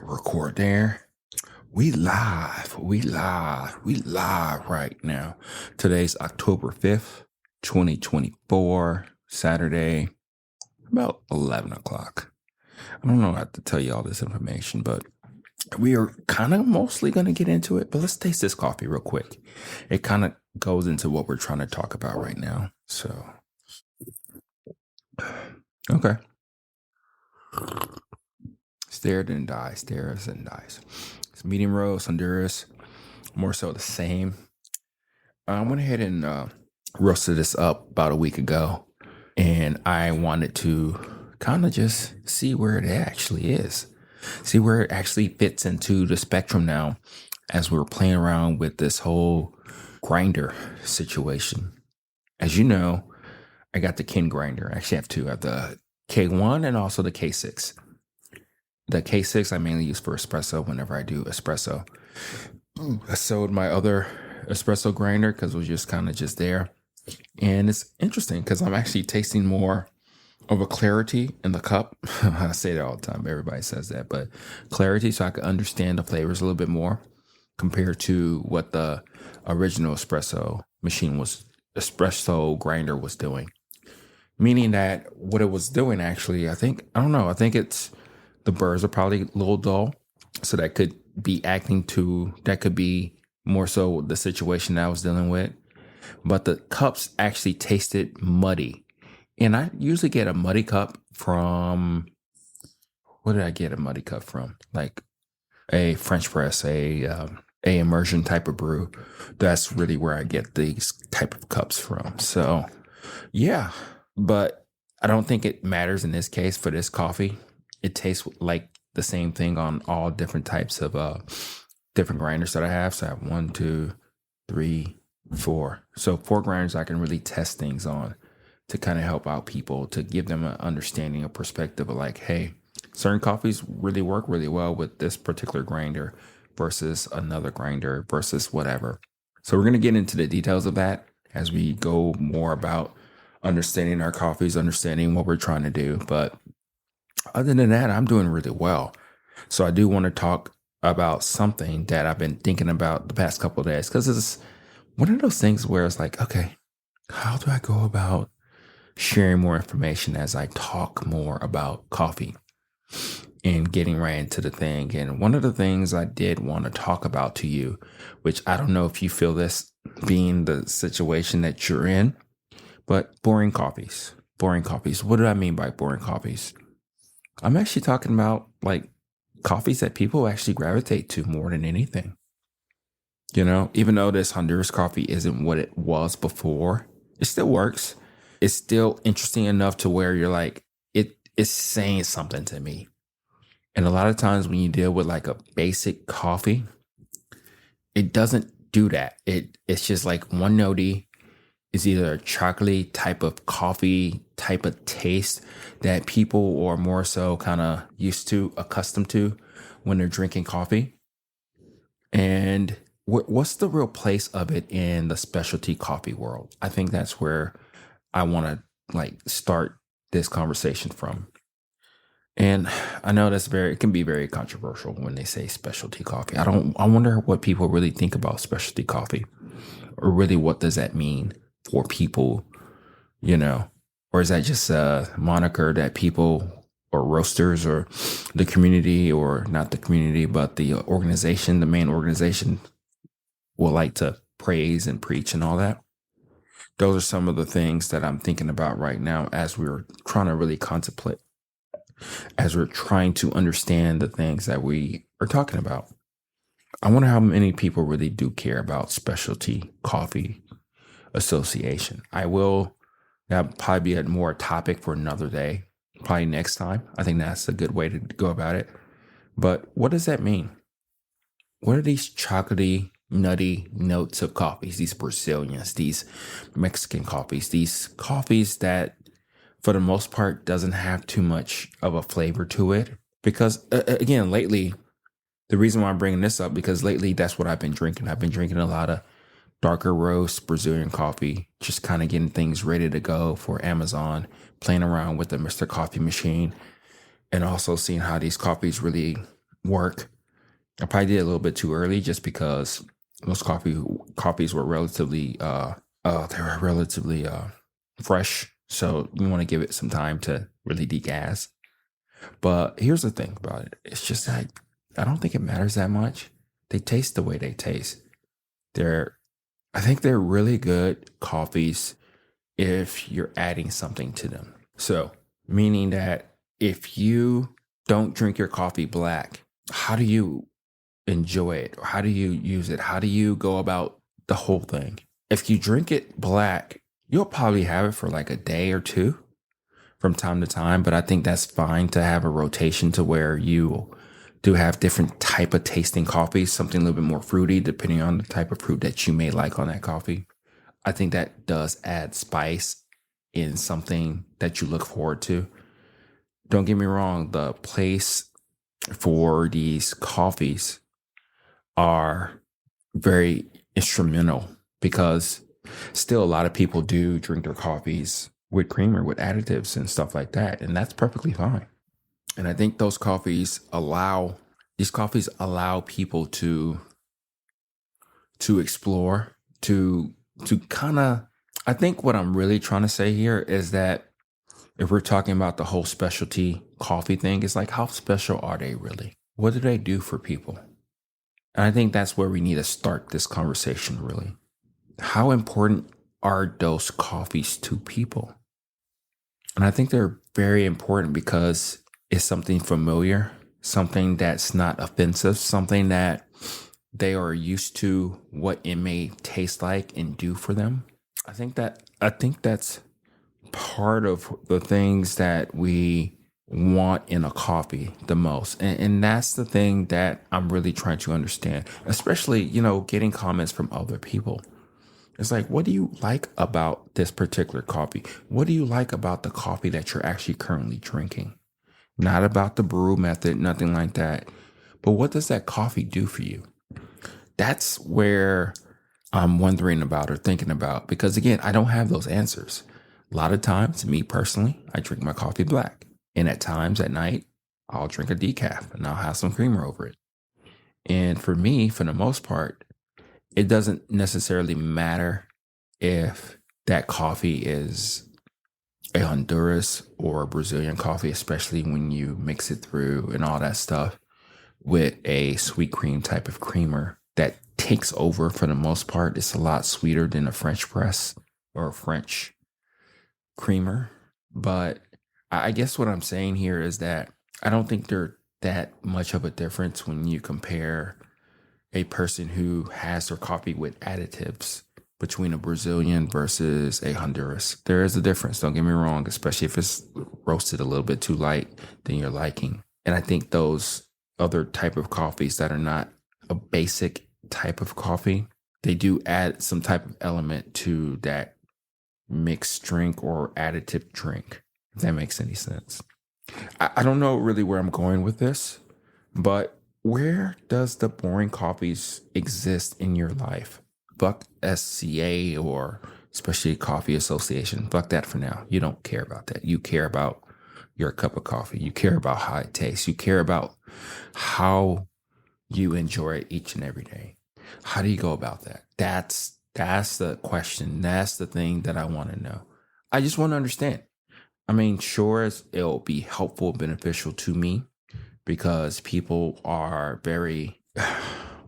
Record there. We live. We live right now. Today's October 5th, 2024, Saturday, about 11 o'clock. I don't know how to tell you all this information, but we are kind of mostly going to get into it. But let's taste this coffee real quick. It kind of goes into what we're trying to talk about right now. So, okay. Stared and dies, stares and dies. It's medium roast, Honduras, more so the same. I went ahead and roasted this up about a week ago, and I wanted to kind of just see where it actually is, see where it actually fits into the spectrum now as we were playing around with this whole grinder situation. As you know, I got the Kin grinder. I actually have two. I have the K1 and also the K6. The K6 I mainly use for espresso whenever I do espresso. I sold my other espresso grinder because it was just kind of just there. And it's interesting because I'm actually tasting more of a clarity in the cup. I say that all the time. Everybody says that, but clarity so I can understand the flavors a little bit more compared to what the original espresso grinder was doing. Meaning that what it was doing actually, I think it's the burrs are probably a little dull. So that could be that could be more so the situation that I was dealing with. But the cups actually tasted muddy. And I usually get a muddy cup from, what did I get a muddy cup from? Like a French press, a immersion type of brew. That's really where I get these type of cups from. So yeah, but I don't think it matters in this case for this coffee. It tastes like the same thing on all different types of different grinders that I have. So I have 1, 2, 3, 4. So 4 grinders I can really test things on to kind of help out people, to give them an understanding, a perspective of like, hey, certain coffees really work really well with this particular grinder versus another grinder versus whatever. So we're going to get into the details of that as we go more about understanding our coffees, understanding what we're trying to do. But other than that, I'm doing really well. So I do want to talk about something that I've been thinking about the past couple of days, because it's one of those things where it's like, okay, how do I go about sharing more information as I talk more about coffee and getting right into the thing? And one of the things I did want to talk about to you, which I don't know if you feel this being the situation that you're in, but boring coffees. Boring coffees. What do I mean by boring coffees? I'm actually talking about like coffees that people actually gravitate to more than anything. You know, even though this Honduras coffee isn't what it was before, it still works. It's still interesting enough to where you're like, it's saying something to me. And a lot of times when you deal with like a basic coffee, it doesn't do that. It's just like one notey. It's either a chocolatey type of coffee type of taste that people are more so kind of accustomed to when they're drinking coffee. And what's the real place of it in the specialty coffee world? I think that's where I want to like start this conversation from. And I know it can be very controversial when they say specialty coffee. I wonder what people really think about specialty coffee, or really what does that mean for people, you know, or is that just a moniker that people or roasters or the community, or not the community, but the organization, the main organization will like to praise and preach and all that? Those are some of the things that I'm thinking about right now as we're trying to really contemplate, as we're trying to understand the things that we are talking about. I wonder how many people really do care about specialty coffee association. That'll probably be more a topic for another day, probably next time. I think that's a good way to go about it. But what does that mean? What are these chocolatey, nutty notes of coffees, these Brazilians, these Mexican coffees, these coffees that for the most part doesn't have too much of a flavor to it? Because again, lately, the reason why I'm bringing this up, because lately that's what I've been drinking. I've been drinking a lot of darker roast Brazilian coffee, just kind of getting things ready to go for Amazon, playing around with the Mr. Coffee machine, and also seeing how these coffees really work. I probably did it a little bit too early just because those coffees were relatively they were relatively fresh. So you want to give it some time to really degas. But here's the thing about it. It's just that I don't think it matters that much. They taste the way they taste. They're I think they're really good coffees if you're adding something to them. So, meaning that if you don't drink your coffee black, how do you enjoy it? Or how do you use it? How do you go about the whole thing? If you drink it black, you'll probably have it for like a day or two from time to time, but I think that's fine to have a rotation to where you do have different type of tasting coffees, something a little bit more fruity depending on the type of fruit that you may like on that coffee. I think that does add spice in something that you look forward to. Don't get me wrong, the place for these coffees are very instrumental because still a lot of people do drink their coffees with creamer, with additives and stuff like that. And that's perfectly fine. And I think these coffees allow people to explore, to kind of, I think what I'm really trying to say here is that if we're talking about the whole specialty coffee thing, it's like, how special are they really? What do they do for people? And I think that's where we need to start this conversation really. How important are those coffees to people? And I think they're very important because it's something familiar, something that's not offensive, something that they are used to what it may taste like and do for them. I think that's part of the things that we want in a coffee the most. And that's the thing that I'm really trying to understand, especially, getting comments from other people. It's like, what do you like about this particular coffee? What do you like about the coffee that you're actually currently drinking? Not about the brew method, nothing like that. But what does that coffee do for you? That's where I'm wondering about or thinking about because, again, I don't have those answers. A lot of times, me personally, I drink my coffee black. And at times at night, I'll drink a decaf and I'll have some creamer over it. And for me, for the most part, it doesn't necessarily matter if that coffee is a Honduras or a Brazilian coffee, especially when you mix it through and all that stuff with a sweet cream type of creamer that takes over for the most part. It's a lot sweeter than a French press or a French creamer. But I guess what I'm saying here is that I don't think they're that much of a difference when you compare a person who has their coffee with additives between a Brazilian versus a Honduras. There is a difference, don't get me wrong, especially if it's roasted a little bit too light than your liking. And I think those other type of coffees that are not a basic type of coffee, they do add some type of element to that mixed drink or additive drink, if that makes any sense. I don't know really where I'm going with this, but where does the boring coffees exist in your life? Fuck SCA or especially Coffee Association. Fuck that for now. You don't care about that. You care about your cup of coffee. You care about how it tastes. You care about how you enjoy it each and every day. How do you go about that? That's the question. That's the thing that I want to know. I just want to understand. I mean, sure, it'll be helpful, beneficial to me because people are very,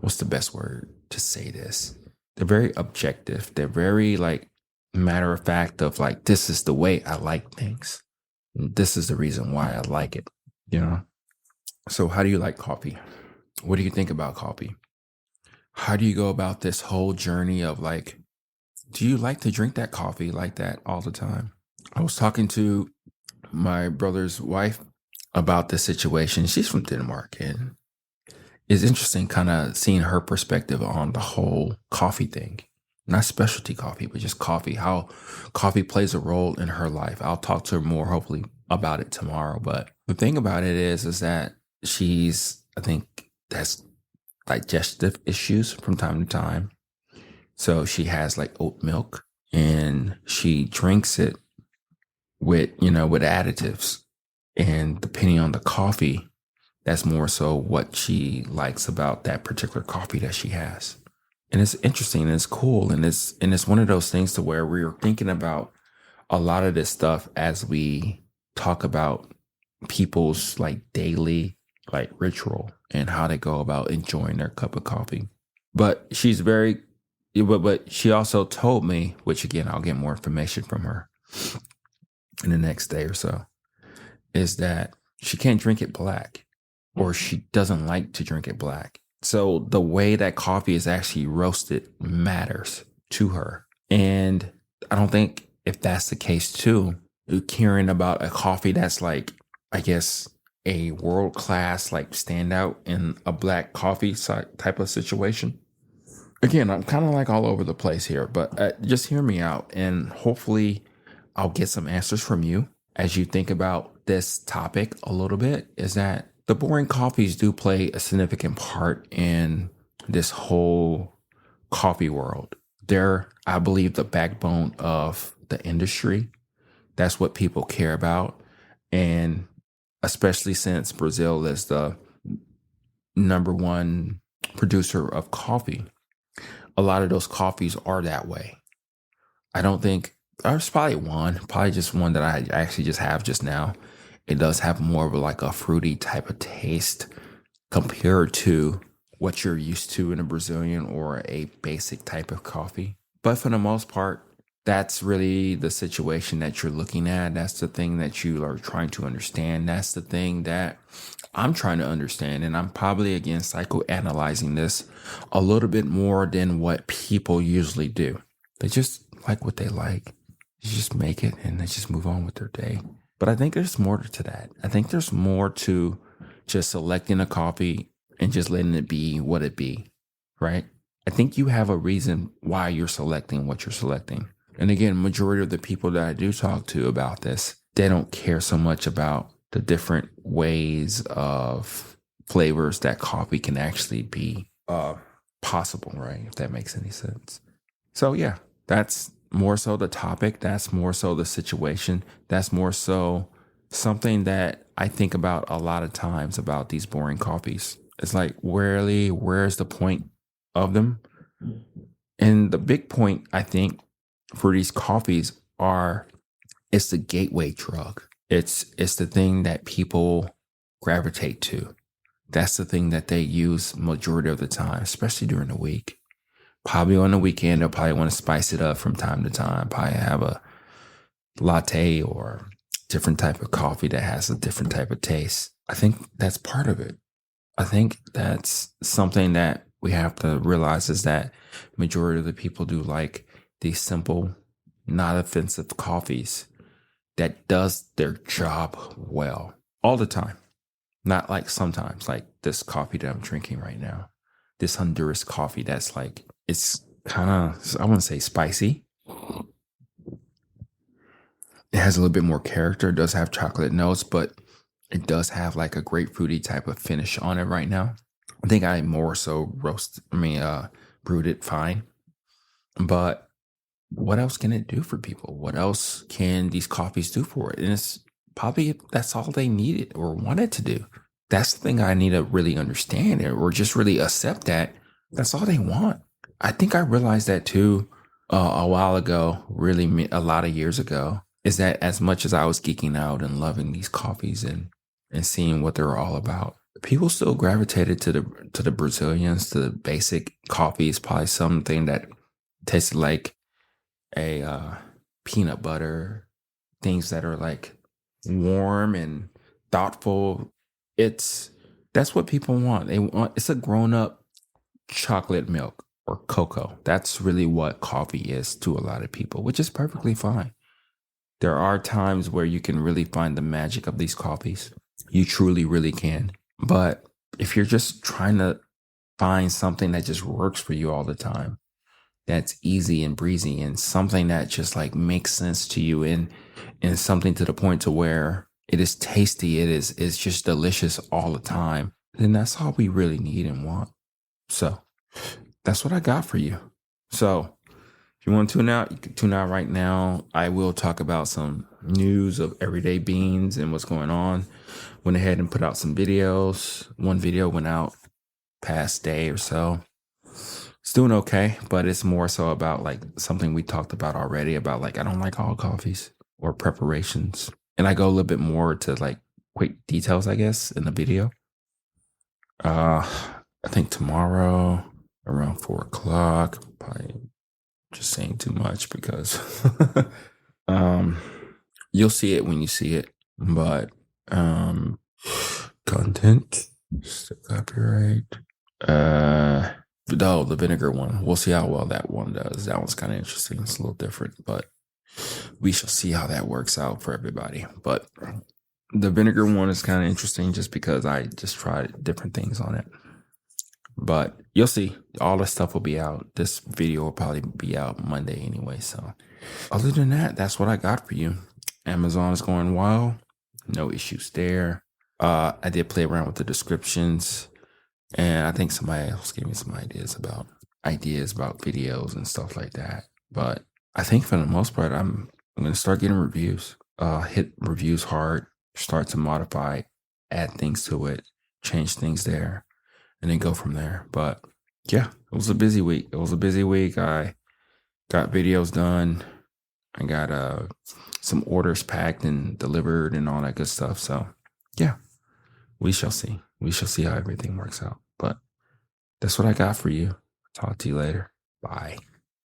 what's the best word to say this? They're very objective. They're very like matter of fact of like, this is the way I like things. This is the reason why I like it, you know? So how do you like coffee? What do you think about coffee? How do you go about this whole journey of like, do you like to drink that coffee like that all the time? I was talking to my brother's wife about this situation. She's from Denmark, and it's interesting kind of seeing her perspective on the whole coffee thing. Not specialty coffee, but just coffee, how coffee plays a role in her life. I'll talk to her more hopefully about it tomorrow. But the thing about it is that I think that's digestive issues from time to time. So she has like oat milk and she drinks it with additives. And depending on the coffee, That's more so what she likes about that particular coffee that she has. And it's interesting and it's cool. And it's one of those things to where we're thinking about a lot of this stuff as we talk about people's like daily like ritual and how they go about enjoying their cup of coffee. But she's very but she also told me, which again I'll get more information from her in the next day or so, is that she can't drink it black or she doesn't like to drink it black. So the way that coffee is actually roasted matters to her. And I don't think if that's the case too, caring about a coffee that's like, I guess, a world class, like standout in a black coffee type of situation. Again, I'm kind of like all over the place here, but just hear me out and hopefully I'll get some answers from you as you think about this topic a little bit. Is that the boring coffees do play a significant part in this whole coffee world. They're, I believe, the backbone of the industry. That's what people care about. And especially since Brazil is the number one producer of coffee, a lot of those coffees are that way. I don't think there's probably just one that I actually just have just now. It does have more of like a fruity type of taste compared to what you're used to in a Brazilian or a basic type of coffee. But for the most part, that's really the situation that you're looking at. That's the thing that you are trying to understand. That's the thing that I'm trying to understand. And I'm probably, again, psychoanalyzing this a little bit more than what people usually do. They just like what they like. You just make it and they just move on with their day. But I think there's more to that. I think there's more to just selecting a coffee and just letting it be what it be, right? I think you have a reason why you're selecting what you're selecting. And again, majority of the people that I do talk to about this, they don't care so much about the different ways of flavors that coffee can actually be possible, right? If that makes any sense. So yeah, that's more so the topic. That's more so the situation. That's more so something that I think about a lot of times about these boring coffees. It's like, where's the point of them? And the big point, I think, for these coffees are it's the gateway drug. It's the thing that people gravitate to. That's the thing that they use majority of the time, especially during the week. Probably on the weekend, they'll probably want to spice it up from time to time. Probably have a latte or different type of coffee that has a different type of taste. I think that's part of it. I think that's something that we have to realize is that majority of the people do like these simple, not offensive coffees that does their job well all the time. Not like sometimes, like this coffee that I'm drinking right now, this Honduras coffee that's like, it's kind of, I wouldn't say spicy. It has a little bit more character. It does have chocolate notes, but it does have like a grapefruity type of finish on it right now. I think I more so brewed it fine. But what else can it do for people? What else can these coffees do for it? And it's probably that's all they needed or wanted to do. That's the thing I need to really understand or just really accept that that's all they want. I think I realized that too a while ago, really a lot of years ago, is that as much as I was geeking out and loving these coffees and seeing what they're all about, people still gravitated to the Brazilians, to the basic coffees, probably something that tasted like a peanut butter, things that are like warm and thoughtful. That's what people want. They want it's a grown up chocolate milk or cocoa. That's really what coffee is to a lot of people, which is perfectly fine. There are times where you can really find the magic of these coffees. You truly, really can. But if you're just trying to find something that just works for you all the time, that's easy and breezy and something that just like makes sense to you and something to the point to where it is tasty, it's just delicious all the time, then that's all we really need and want. So that's what I got for you. So if you want to tune out, you can tune out right now. I will talk about some news of everyday beans and what's going on. went ahead and put out some videos. One video went out past day or so. It's doing okay, but it's more so about like something we talked about already about like I don't like all coffees or preparations. And I go a little bit more to like quick details, I guess, in the video. Uh I think tomorrow around 4 o'clock, probably just saying too much because um you'll see it when you see it. But um content, still copyright. No, the vinegar one. We'll see how well that one does. That one's kind of interesting. It's a little different, but we shall see how that works out for everybody. But the vinegar one is kind of interesting just because I just tried different things on it. But you'll see. All the stuff will be out. This video will probably be out Monday anyway. So other than that, that's what I got for you. Amazon is going wild. No issues there. I did play around with the descriptions. And I think somebody else gave me some ideas about videos and stuff like that. But I think for the most part, I'm gonna start getting reviews. Hit reviews hard, start to modify, add things to it, change things there, and then go from there. But yeah, it was a busy week. I got videos done. I got some orders packed and delivered and all that good stuff. So yeah, we shall see. We shall see how everything works out. But that's what I got for you. Talk to you later. Bye.